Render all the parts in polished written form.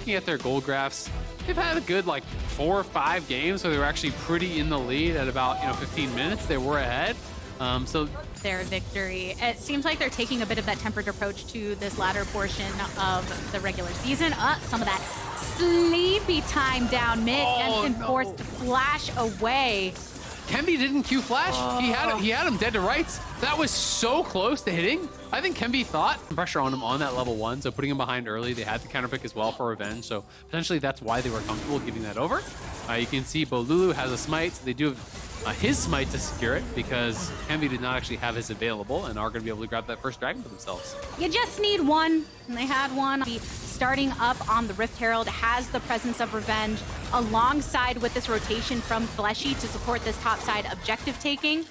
Looking at their gold graphs, they've had a good like 4 or 5 games where they were actually pretty in the lead at about 15 minutes. They were ahead. So their victory. It seems like they're taking a bit of that tempered approach to this latter portion of the regular season. Some of that sleepy time down mid. Jensen forced to flash away. Kenvi didn't Q flash. He had him dead to rights. That was so close to hitting. I think Kenvi thought pressure on him on that level 1, so putting him behind early. They had the counter pick as well for revenge, so potentially that's why they were comfortable giving that over. You can see Bolulu has a smite. So they do have his smite to secure it because Kenvi did not actually have his available and are going to be able to grab that first dragon for themselves. You just need one, and they had one. Starting up on the Rift Herald has the presence of revenge alongside with this rotation from Fleshy to support this topside objective taking.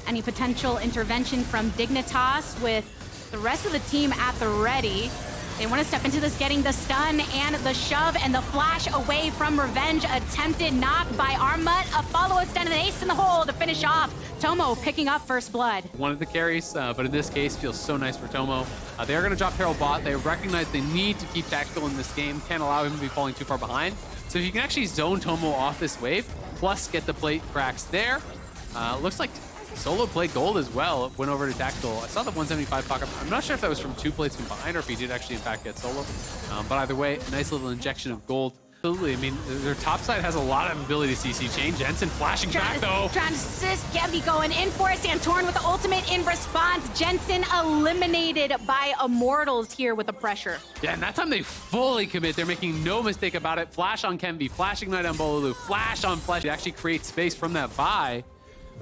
Any potential intervention from Dignitas with the rest of the team at the ready. They want to step into this, getting the stun and the shove and the flash away from Revenge. Attempted knock by Armut. A follow-up stun and an ace in the hole to finish off. Tomo picking up first blood. One of the carries, but in this case, feels so nice for Tomo. They are going to drop Herald bot. They recognize they need to keep tactical in this game. Can't allow him to be falling too far behind. So if you can actually zone Tomo off this wave, plus get the plate cracks there, looks like Solo played gold as well, went over to tactical. I saw the 175 pop up. I'm not sure if that was from 2 plates combined or if he did actually in fact get solo. But either way, a nice little injection of gold. Absolutely, I mean, their top side has a lot of ability to CC chain. Jensen flashing back though. Trying to assist, Kenvi going in for it. Santorin with the ultimate in response. Jensen eliminated by Immortals here with the pressure. Yeah, and that time they fully commit. They're making no mistake about it. Flash on Kenvi, flashing Ignite on Bolulu, flash on Fleshy. They actually create space from that buy.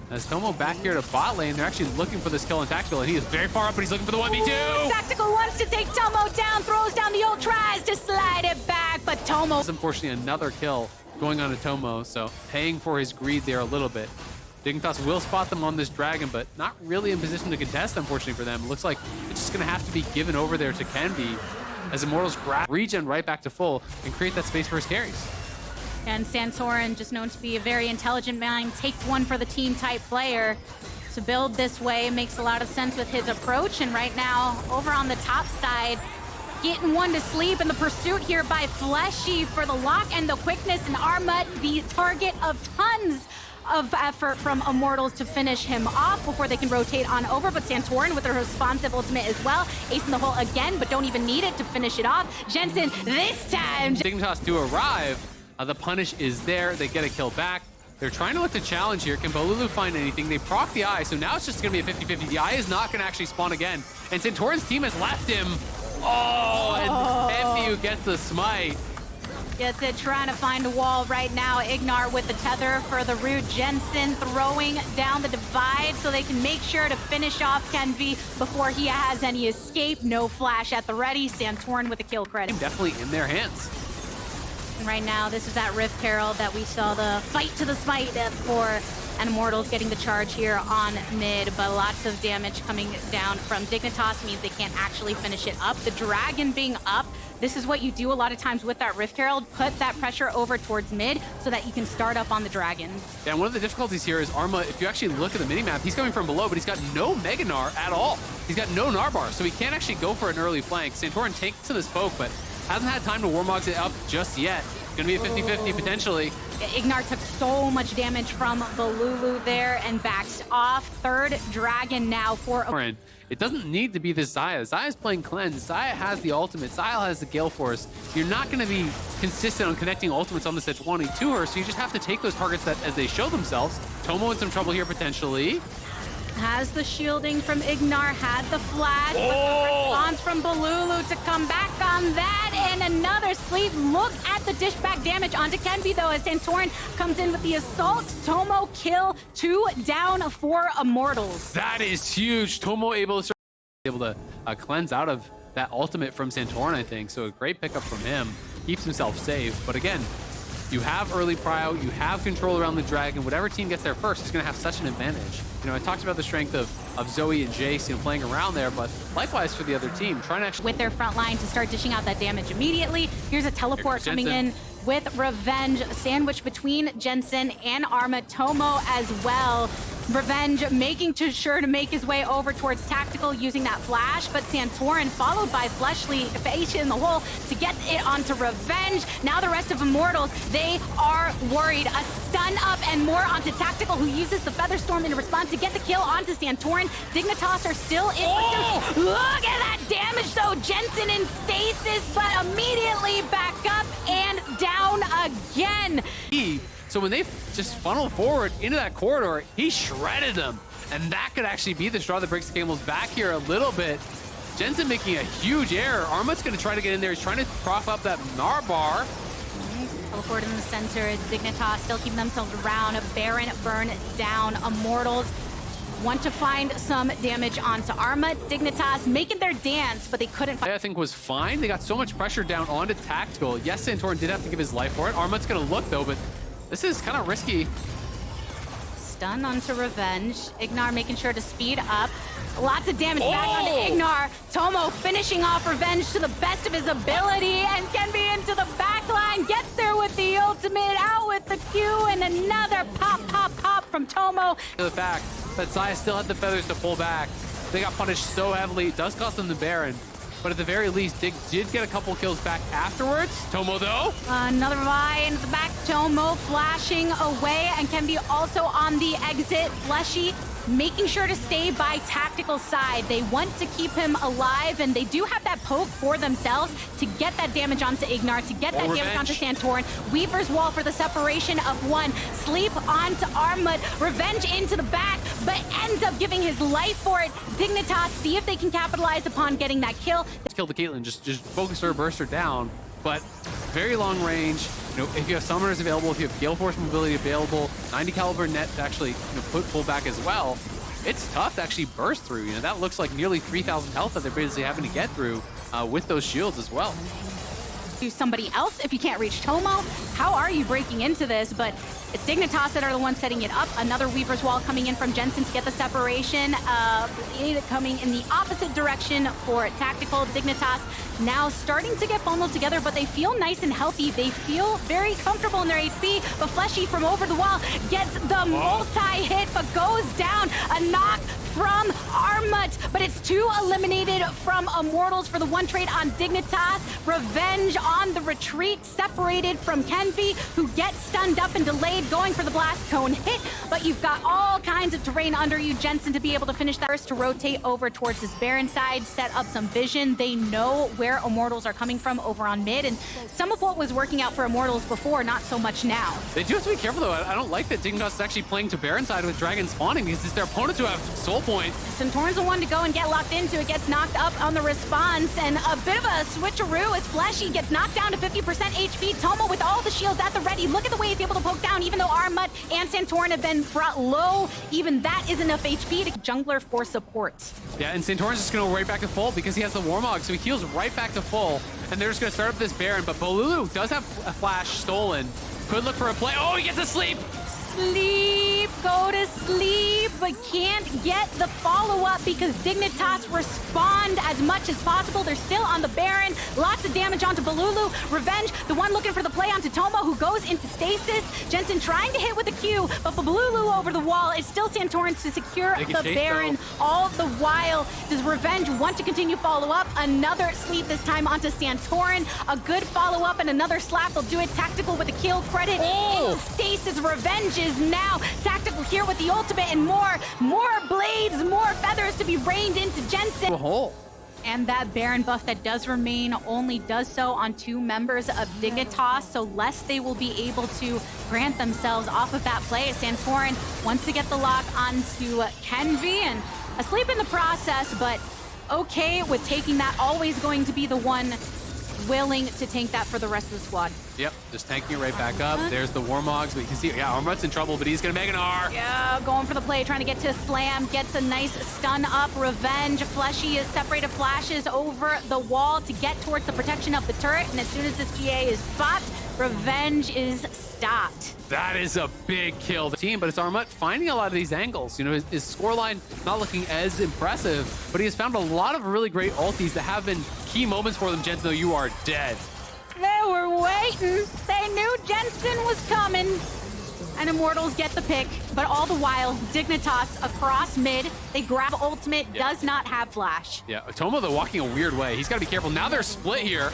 As Tomo back here to bot lane, they're actually looking for this kill on Tactical, and he is very far up, but he's looking for the 1v2! Tactical wants to take Tomo down, throws down the ult, tries to slide it back, but Tomo... Unfortunately, another kill going on to Tomo, so paying for his greed there a little bit. Dignitas will spot them on this dragon, but not really in position to contest, unfortunately for them. It looks like it's just going to have to be given over there to Kenvi, as Immortals grab regen right back to full and create that space for his carries. And Santorin, just known to be a very intelligent mind, take one for the team type player. To build this way makes a lot of sense with his approach. And right now, over on the top side, getting one to sleep, and the pursuit here by Fleshy for the lock and the quickness, and Armut, the target of tons of effort from Immortals to finish him off before they can rotate on over. But Santorin with a responsive ultimate as well. Ace in the hole again, but don't even need it to finish it off. Jensen, this time... Dignitas do arrive. The punish is there. They get a kill back. They're trying to look to challenge here. Can Bolulu find anything? They proc the eye, so now it's just going to be a 50-50. The eye is not going to actually spawn again. And Santorin's team has left him. And Kenvi who gets the smite. Gets it, trying to find a wall right now. Ignar with the tether for the root. Jensen throwing down the divide so they can make sure to finish off Kenvi before he has any escape. No flash at the ready. Santorin with a kill credit. Definitely in their hands. And right now, this is that Rift Herald that we saw the fight to the smite for, and Immortals getting the charge here on mid, but lots of damage coming down from Dignitas means they can't actually finish it up. The dragon being up, this is what you do a lot of times with that Rift Herald, put that pressure over towards mid so that you can start up on the dragon. Yeah, and one of the difficulties here is Arma, if you actually look at the minimap, he's coming from below, but he's got no Mega Gnar at all. He's got no Gnar bar, so he can't actually go for an early flank. Santorin takes to this poke, but hasn't had time to Warmogs it up just yet. Gonna be a 50-50 potentially. Ignar took so much damage from Bolulu there and backs off. Third dragon now for... It doesn't need to be this Xayah. Xayah's playing cleanse. Xayah has the ultimate. Xayah has the Gale Force. You're not going to be consistent on connecting ultimates on the Sejuani to her, so you just have to take those targets that as they show themselves. Tomo in some trouble here potentially. Has the shielding from Ignar, had the flash, but the response from Bolulu to come back on that, and another sleep. Look at the dish back damage onto Kenvi though, as Santorin comes in with the assault. Tomo kill, 2 down for Immortals. That is huge. Tomo able to cleanse out of that ultimate from Santorin, I think. So a great pickup from him. Keeps himself safe, but again, you have early prio, you have control around the dragon. Whatever team gets there first is going to have such an advantage. You know, I talked about the strength of Zoe and Jayce, you know, playing around there, but likewise for the other team, trying to actually... With their front line to start dishing out that damage immediately. Here's a teleport coming in with Revenge, sandwiched between Jensen and Armut. Tomo as well. Revenge making sure to make his way over towards Tactical using that flash, but Santorin followed by Fleshy in the hole to get it onto Revenge. Now the rest of Immortals, they are worried. A stun up and more onto Tactical, who uses the Feather Storm in response to get the kill onto Santorin. Dignitas are still in. Oh! Look at that damage though. Jensen in stasis, but immediately back up and down again. So when they just funnel forward into that corridor, he shredded them. And that could actually be the straw that breaks the camel's back here a little bit. Jensen making a huge error. Armut's going to try to get in there. He's trying to prop up that Gnar bar. Teleport in the center. Dignitas still keeping themselves around. Baron burn down. Immortals want to find some damage onto Armut. Dignitas making their dance, but they couldn't find. I think was fine. They got so much pressure down onto Tactical. Yes, Santorin did have to give his life for it. Armut's going to look though, but this is kind of risky. Stun onto Revenge. Ignar making sure to speed up. Lots of damage back onto Ignar. Tomo finishing off Revenge to the best of his ability, and Kenvi into the backline. Gets there with the ultimate, out with the Q, and another pop from Tomo. The fact that Xayah still had the feathers to pull back. They got punished so heavily. It does cost them the Baron. But at the very least, Dig did get a couple kills back afterwards. Tomo, though. Another Vi into the back. Tomo flashing away, and Kenvi also on the exit. Fleshy making sure to stay by Tactical's side. They want to keep him alive, and they do have that poke for themselves to get that damage onto Ignar, to get that damage onto Santorin. Weaver's Wall for the separation of one. Sleep onto Armut. Revenge into the back, but ends up giving his life for it. Dignitas see if they can capitalize upon getting that kill. Kill the Caitlyn, just focus her, burst her down. But very long range. You know, if you have summoners available, if you have Gale Force mobility available, 90 caliber net to actually pull back as well, it's tough to actually burst through. You know, that looks like nearly 3,000 health that they're basically having to get through with those shields as well. To somebody else if you can't reach Tomo. How are you breaking into this? But it's Dignitas that are the ones setting it up. Another Weaver's Wall coming in from Jensen to get the separation. Coming in the opposite direction for Tactical. Dignitas now starting to get funneled together, but they feel nice and healthy. They feel very comfortable in their HP, but Fleshy from over the wall gets the multi-hit, but goes down. A knock from Armut, but it's two eliminated from Immortals for the one trade on Dignitas. Revenge on the retreat, separated from Kenvi, who gets stunned up and delayed, going for the blast cone hit, but you've got all kinds of terrain under you, Jensen, to be able to finish that. First to rotate over towards this Baron side, set up some vision. They know where Immortals are coming from over on mid, and some of what was working out for Immortals before, not so much now. They do have to be careful though. I don't like that Dignitas is actually playing to Baron side with Dragon spawning, because it's their opponents who have soul point. Santorin's the one to go and get locked into it, gets knocked up on the response, and a bit of a switcheroo as Fleshy gets knocked down to 50% HP. Tomo with all the shields at the ready. Look at the way he's able to poke down, even though Armut and Santorin have been brought low. Even that is enough HP to jungler for support. Yeah, and Santorin's just going to go right back to full because he has the Warmog, so he heals right back to full. And they're just going to start up this Baron, but Bolulu does have a flash stolen. Could look for a play. Oh, he gets a sleep! Sleep, go to sleep, but can't get the follow-up because Dignitas respond as much as possible. They're still on the Baron. Lots of damage onto Bolulu. Revenge, the one looking for the play onto Tomo, who goes into stasis. Jensen trying to hit with the Q, but Bolulu over the wall. It's still Santorin to secure the Baron. All the while, does Revenge want to continue follow-up? Another sleep, this time onto Santorin. A good follow-up and another slap. They'll do it. Tactical with a kill credit. In stasis, Revenge is now. Tactical here with the ultimate and more blades, more feathers to be rained into Jensen. And that Baron buff that does remain only does so on two members of Dignitas, so less they will be able to grant themselves off of that play. Santorin wants to get the lock onto Kenvi, and asleep in the process, but okay with taking that. Always going to be the one willing to tank that for the rest of the squad. Yep, just tanking it right back up. There's the Warmogs, but you can see, yeah, Armut's in trouble, but he's gonna make an R. Yeah, going for the play, trying to get to a slam, gets a nice stun up. Revenge, Fleshy is separated, flashes over the wall to get towards the protection of the turret, and as soon as this GA is popped, Revenge is stopped. That is a big kill. The team, but it's Armut finding a lot of these angles. You know, his scoreline not looking as impressive, but he has found a lot of really great ultis that have been key moments for them. Jensen, though, you are dead. They were waiting. They knew Jensen was coming. and Immortals get the pick, but all the while, Dignitas across mid, they grab ultimate, does not have flash. Yeah, Tomo though walking a weird way. He's got to be careful. Now they're split here.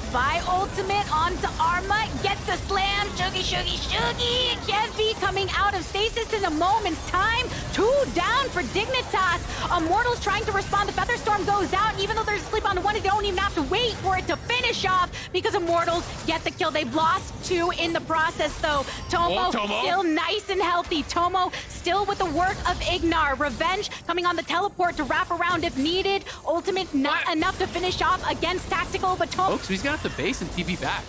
Vi ultimate onto Armut, gets a slam, shoogie. Kenvi coming out of stasis in a moment's time. 2 down for Dignitas. Immortals trying to respond. The Featherstorm goes out, and even though there's a sleep on the one, they don't even have to wait for it to finish off because Immortals get the kill. They've lost 2 in the process, though. Tomo still nice and healthy. Tomo still with the work of Ignar. Revenge coming on the teleport to wrap around if needed. Ultimate not enough to finish off against Tactical, but Tomo... So he's gonna have to base and TP back.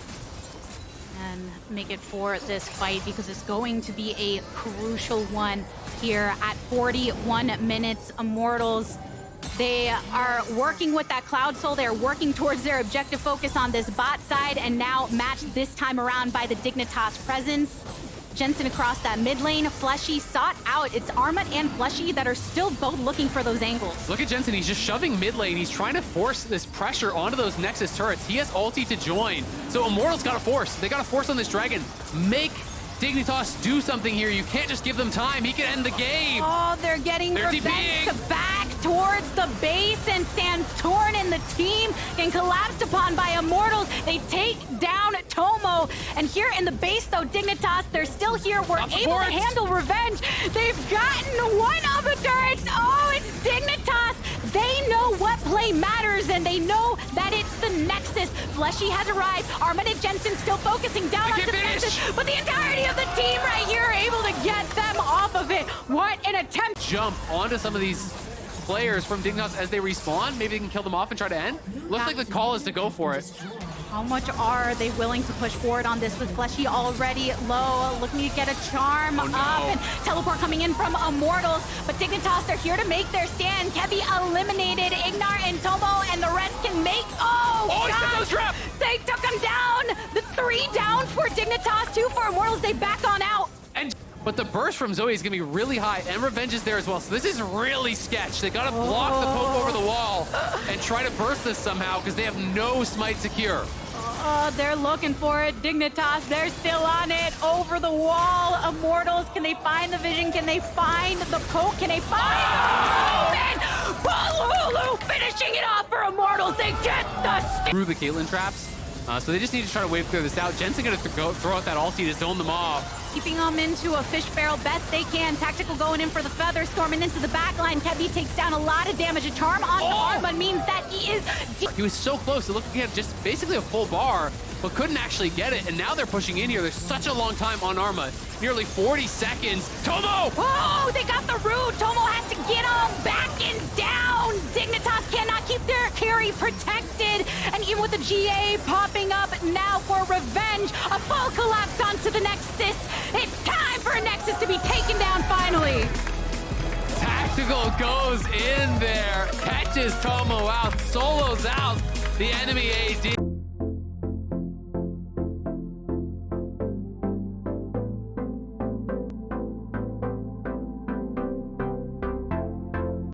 And make it for this fight because it's going to be a crucial one here at 41 minutes. Immortals, they are working with that Cloud Soul. They're working towards their objective focus on this bot side, and now matched this time around by the Dignitas presence. Jensen across that mid lane. Fleshy sought out. It's Armut and Fleshy that are still both looking for those angles. Look at Jensen. He's just shoving mid lane. He's trying to force this pressure onto those Nexus turrets. He has ulti to join. So Immortals got to force. They got to force on this dragon. Make Dignitas do something here. You can't just give them time. He can end the game. Oh, they're getting revenge to back towards the base, and Santorin and the team getting collapsed upon by Immortals. They take down Tomo, and here in the base though, Dignitas, they're still here. We're able to handle revenge. They've gotten one of the turrets. Oh, it's Dignitas. They know what play matters, and they know that it's the Nexus. Fleshy has arrived. Armut and Jensen still focusing down on defenses, but the entirety of the team right here are able to get them off of it. What an attempt. Jump onto some of these players from Dignitas as they respawn. Maybe they can kill them off and try to end. Looks like the call is to go for it. How much are they willing to push forward on this with Fleshy already low, looking to get a charm up, and teleport coming in from Immortals, but Dignitas, they're here to make their stand. Kenvi eliminated Ignar and Tomo, and the rest can make... God! They took him down! The 3 down for Dignitas, 2 for Immortals. They back on out. But the burst from Zoe is going to be really high, and Revenge is there as well. So this is really sketch. They got to block the poke over the wall and try to burst this somehow because they have no smite secure. They're looking for it. Dignitas, they're still on it. Over the wall. Immortals, can they find the vision? Can they find the poke? Can they find the moment? Bolulu finishing it off for Immortals. They get the... Through the Caitlyn traps. So they just need to try to wave clear this out. Jensen going to throw out that ulti to zone them off. Keeping them into a fish barrel best they can. Tactical going in for the feather, storming into the back line. Kenvi takes down a lot of damage. A charm on the Armut means that he is... He was so close. It looked like he had just basically a full bar, but couldn't actually get it. And now they're pushing in here. There's such a long time on Armut. Nearly 40 seconds. Tomo! Oh, they got the root. Tomo has to get on back and down. Dignitas cannot keep their carry protected. And even with the GA popping up now for revenge, a full collapse onto the Nexus. It's time for a Nexus to be taken down finally. Tactical goes in there, catches Tomo out, solos out the enemy AD.